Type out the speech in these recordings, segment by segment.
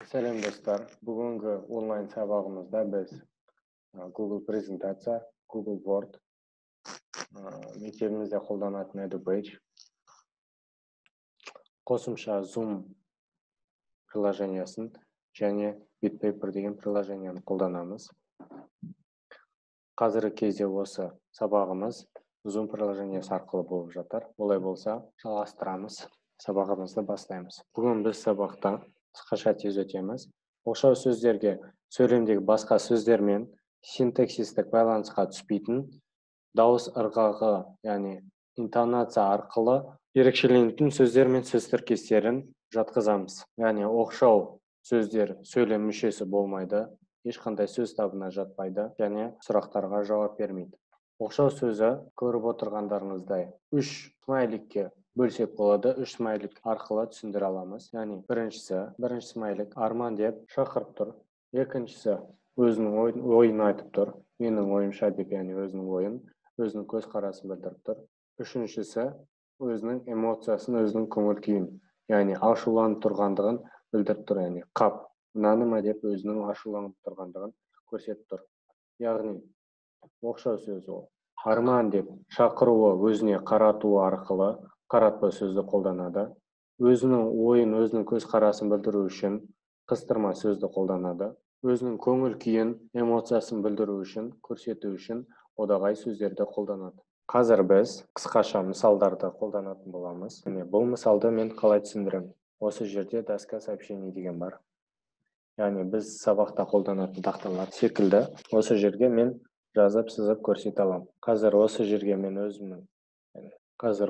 Сәлем достар. Бүгінгі онлайн сабағымызда біз Google презентация, Google Word, мектебімізде қолданатын Edupage, қосымша Zoom приложениясын және BitPaper деген приложенияны қолданамыз. Қазіргі кезде осы сабағымыз Zoom приложениясы арқылы болып жатыр. Олай болса, жалғастырамыз. Сабағымызды бастаймыз. Бүгін біз сабақта қысқаша тез өтеміз. Оқшау сөздерге сөйлемдегі басқа сөздермен синтаксистік байланысқа түспейтін дауыс ырғағы, яғни интонация арқылы ерекшеленетін сөздер мен сөз тіркестерін жатқызамыз. Яғни оқшау сөздер сөйлем мүшесі болмайды, ешқандай сөз табына жатпайды және сұрақтарға жауап бермейді. Оқшау сөзі көріп отырғандарыңыздай 3 смайликке бөлсек болады. 3 смайлик арқылы түсіндіре аламыз. Яғни бірінші смайлик арман деп шақырып тұр. Екіншісі өзінің ойын айтып тұр. Менің ойымша деп, яғни өзінің ойын, өзінің көзқарасын білдіріп тұр. Үшіншісі өзінің эмоциясын, өзінің көңіл күйін, яғни ашуланып тұрғандығын білдіріп тұр. Яғни қап, мынаны ма деп өзінің ашуланып тұрғандығын көрсетіп тұр. Яғни оқшау сөз ол. Арман деп шақыруы өзіне қаратуы арқылы қаратпа сөзді қолданады. Өзінің ойын, өзінің көзқарасын білдіру үшін қыстырма сөзді қолданады. Өзінің көңіл күйін, эмоциясын білдіру үшін, көрсету үшін одағай сөздерді қолданады. Қазір біз қысқаша мысалдарды қолданатын боламыз. Бұл мысалды мен қалай түсіндіремін? Осы жерде доска сообщений деген бар. Яғни біз сабақта қолданатын тақталар секілді осы жерге мен жазып сызып көрсете аламын. Қазір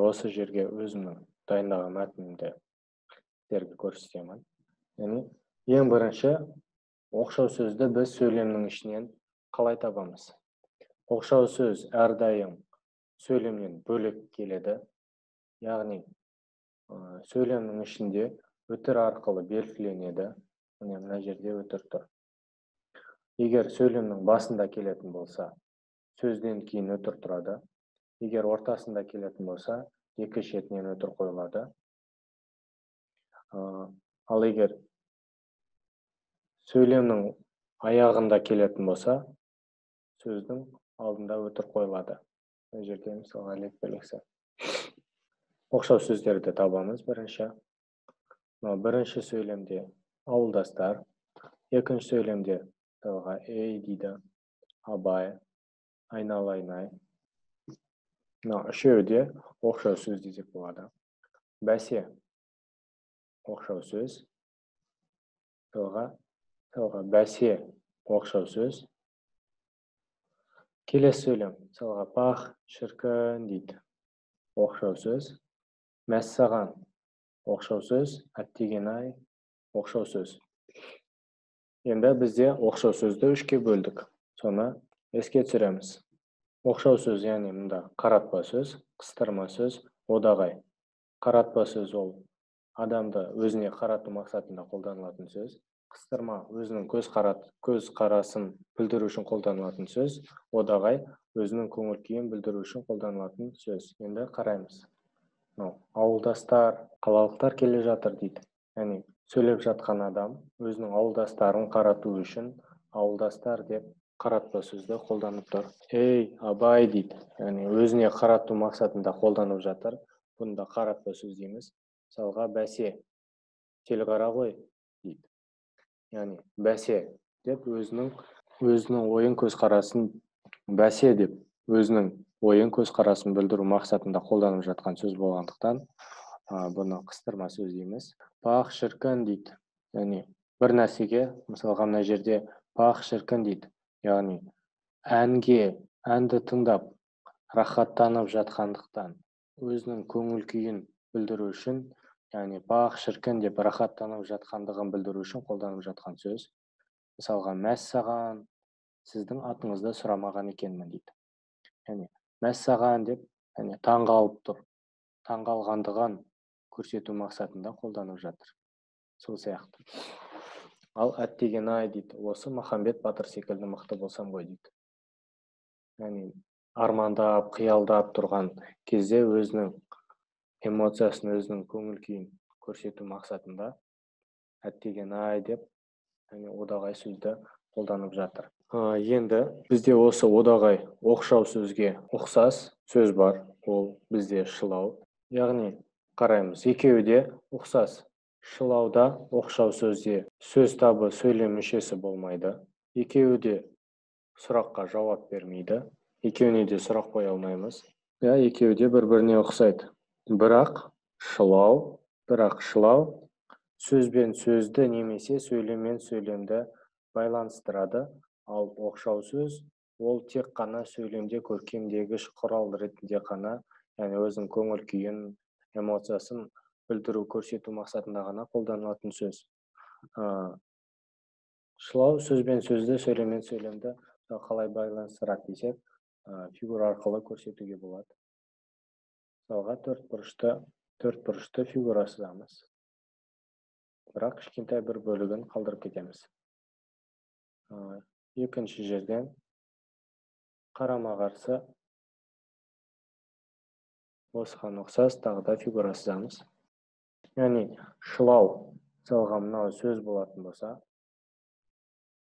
осы жерге өзімнің дайындаған мәтінімді көрсетемін. Яғни ең бірінші оқшау сөзді біз сөйлемнің ішінен қалай табамыз? Оқшау сөз әрдайым сөйлемнен бөлек келеді. Яғни сөйлемнің ішінде өтір арқылы белгіленеді. Мына жерде өтір тұр. Егер сөйлемнің басында келетін болса, сөзден кейін өтір тұрады. Егер ортасында келетін болса, екі шетінен өтір қойылады. Ал егер сөйлемнің аяғында келетін болса, сөздің алдында өтір қойылады. Бұл жерде мысалға белгісі. Оқшау сөздерді табамыз бірінші. Бірінші сөйлемде ауылдастар, екінші сөйлемде ей дейді, абай, айналайын-ай. Үшеуі де оқшау сөз десек болады. Бәсе оқшау сөз, бәсе оқшау сөз. Келесі сөйлем, пах, шіркін дейді, оқшау сөз. Мәссаған оқшау сөз, әттеген-ай оқшау сөз. Енді бізде оқшау сөзді үшке бөлдік. Соны еске түсіреміз. Оқшау сөз, яғни мұнда қаратпа сөз, қыстырма сөз, одағай. Қаратпа сөз ол адамды өзіне қарату мақсатында қолданылатын сөз. Қыстырма өзінің көзқарасын білдіру үшін қолданылатын сөз. Одағай өзінің көңіл күйін білдіру үшін қолданылатын сөз. Енді қараймыз. Ауылдастар, қалалықтар келе жатыр дейді. Яғни сөйлеп жатқан адам өзінің ауылдастарын қарату үшін ауылдастар деп қаратпа сөзді қолданып тұр. Ей, абай дейді. Яғни өзіне қарату мақсатында қолданып жатыр. Бұнда қаратпа сөз дейміз. Мысалға бәсе, телғара ғой дейді. Яғни бәсе деп өзінің ойын көзқарасын, бәсе деп өзінің ойын көзқарасын білдіру мақсатында қолданып жатқан сөз болғандықтан бұны қыстырма сөз дейміз. Пах, шіркін дейді. Яғни бір нәрсеге, мысалға мына жерде пах, шіркін дейді. Яғни әнді тыңдап рахаттанып жатқандықтан өзінің көңіл күйін білдіру үшін, яғни пах, шіркін деп рахаттанып жатқандығын білдіру үшін қолданып жатқан сөз. Мысалға мәссаған, сіздің атыңызды сұрамаған екенмін дейді. Яғни мәссаған деп таңғалып тұр. Таңғалғандығын көрсету мақсатында қолданып жатыр. Сол сияқты. Ал әттеген-ай дейді. Осы Махамбет батыр секілді мықты болсам ғой дейді. Яғни армандап, қиялдап тұрған кезде өзінің эмоциясын, өзінің көңіл күйін көрсету мақсатында әттеген-ай деп яғни одағай сөзді қолданып жатыр. Енді бізде осы одағай оқшау сөзге ұқсас сөз бар, ол бізде шылау. Яғни қараймыз, екеуі де ұқсас. Шылауда оқшау сөзде сөз табы сөйлем мүшесі болмайды. Екеуі де сұраққа жауап бермейді. Екеуіне де сұрақ қоя алмаймыз. Екеуі де бір-біріне ұқсайды. Бірақ шылау сөзбен сөзді немесе сөйлеммен сөйлемді байланыстырады. Ал оқшау сөз ол тек қана сөйлемде көркемдегіш құрал ретінде қана, яғни өзінің көңіл күйін, эмоциясын білдіру, көрсету мақсатында ғана қолданылатын сөз. Шылау сөзбен сөзді, сөйлеммен сөйлемді қалай байланыстырады десек, фигура арқылы көрсетуге болады. Мысалға төрт бұрышты фигура сызамыз. Бірақ кішкентай бір бөлігін қалдырып кетеміз. Екінші жерден қарама-қарсы осыған ұқсас тағы да фигура сызамыз. Яғни шылау мысалға мынау сөз болатын болса,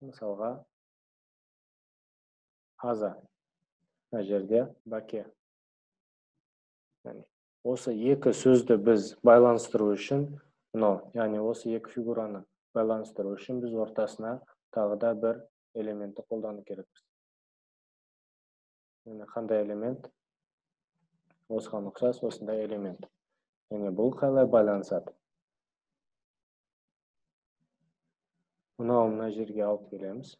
мысалға аза, мына жерде баке. Осы екі сөзді біз байланыстыру үшін, яғни осы екі фигураны байланыстыру үшін біз ортасына тағы да бір элементті қолдану керекпіз. Қандай элемент? Осыған ұқсас осындай элемент. Бұл қалай байланысады? Мына жерге алып келеміз.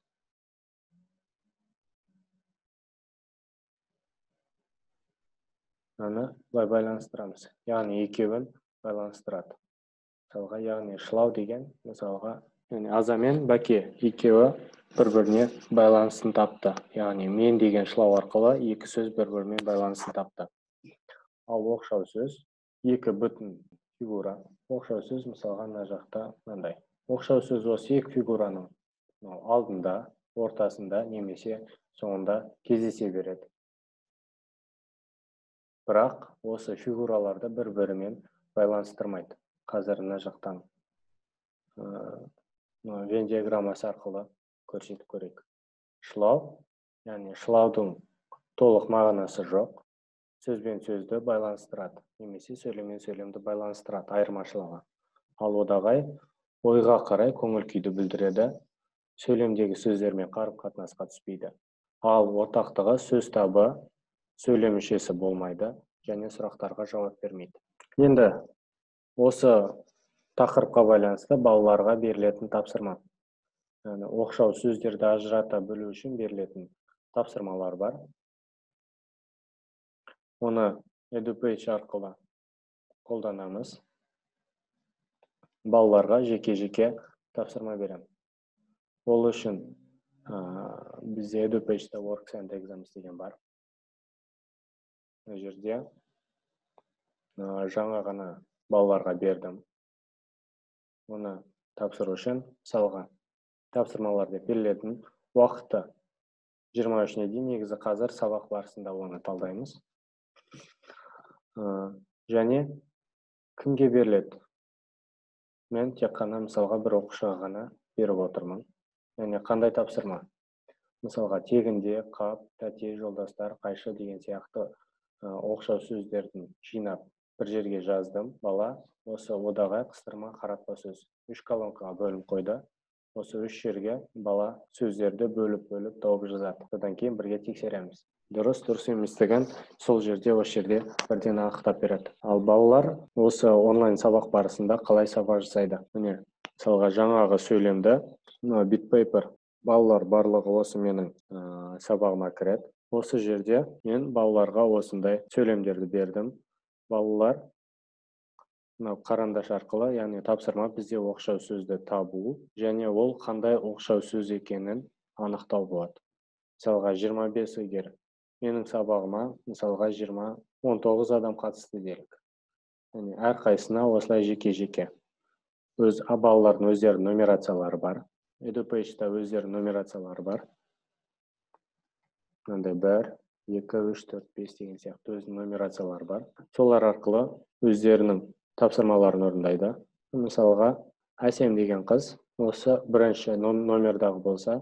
Аны былай байланыстырамыз. Яғни екеуін байланыстырады. Мысалға, яғни шылау деген, мысалға, аза мен бәке екеуі бір-біріне байланысын тапты. Яғни мен деген шылау арқылы екі сөз бір-бірімен байланысын тапты. Ал оқшау сөз екі бүтін фигура. Оқшау сөз мысалға мына жақта мынандай. Оқшау сөз осы екі фигураның алдында, ортасында немесе соңында кездесе береді. Бірақ осы фигураларды бір-бірімен байланыстырмайды. Қазір мына жақтан Вен диаграммасы арқылы көрсетіп көрейік. Шылау, яғни шылаудың толық мағынасы жоқ. Сөзбен сөзді байланыстырады, немесе сөйлеммен сөйлемді байланыстырады, айырмашылығы. Ал одағай ойға қарай көңіл күйді білдіреді, сөйлемдегі сөздермен қарым-қатынасқа түспейді. Ал ортақтығы сөз табы сөйлем мүшесі болмайды және сұрақтарға жауап бермейді. Енді осы тақырыпқа байланысты балаларға берілетін тапсырма. Оқшау сөздерді ажырата білу үшін берілетін тапсырмалар бар. Оны EduPage арқылы қолданамыз. Балаларға жеке-жеке тапсырма берем. Ол үшін бізде EduPage'да Works and Exams деген бар. Бұл жерде жаңа ғана балаларға бердім. Оны тапсыру үшін мысалға тапсырмалар деп берілетін уақыты 23-не дейін, негізі қазір сабақ барысында оны талдаймыз. Және кімге беріледі? Мен тек қана мысалға бір оқушыға ғана беріп отырмын. Яғни қандай тапсырма? Мысалға тегінде, қап, тәте, жолдастар, қайшы деген сияқты оқшау сөздердің жинап бір жерге жаздым. Бала осы одағай қыстырма қаратпа сөз 3 колонкаға бөліп қойды. Осы 3 жерге бала сөздерді бөліп тауып жазады. Содан кейін бірге тексереміз. Дұрыс еместігін сол жерде, осы жерде бірден анықтап береді. Ал балалар осы онлайн сабақ барысында қалай сабақ жасайды? Міне, мысалға жаңағы сөйлемді, BitPaper балалар барлығы осы менің сабағыма кіреді. Осы жерде мен балаларға осындай сөйлемдерді бердім. Балалар қарандаш арқылы, яғни тапсырма бізде оқшау сөзді табу, және ол қандай оқшау сөз екенін анықтау болады. Мысалға 25 егер менің сабағыма, мысалға 19 адам қатысты делік. Әрқайсына осылай жеке-жеке. Балалардың өздерінің нумерациялары бар. EduPage'да өздерінің нумерациялары бар. Мынандай 1, 2, 3, 4, 5 деген сияқты өзінің нумерациялары бар. Солар арқылы өздерінің тапсырмаларын орындайды. Мысалға, Әсем деген қыз Осы бірінші номердағы болса,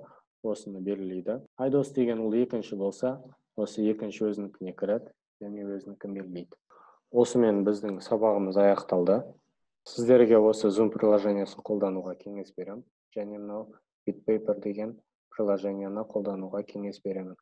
осыны белгілейді. Айдос деген ол екінші болса, осы екінші өзінікіне кіреді, және өзінікін белгілейді. Осымен біздің сабағымыз аяқталды. Сіздерге осы Zoom приложениесін қолдануға кеңес беремін, және мынау BitPaper деген приложениені қолдануға кеңес беремін.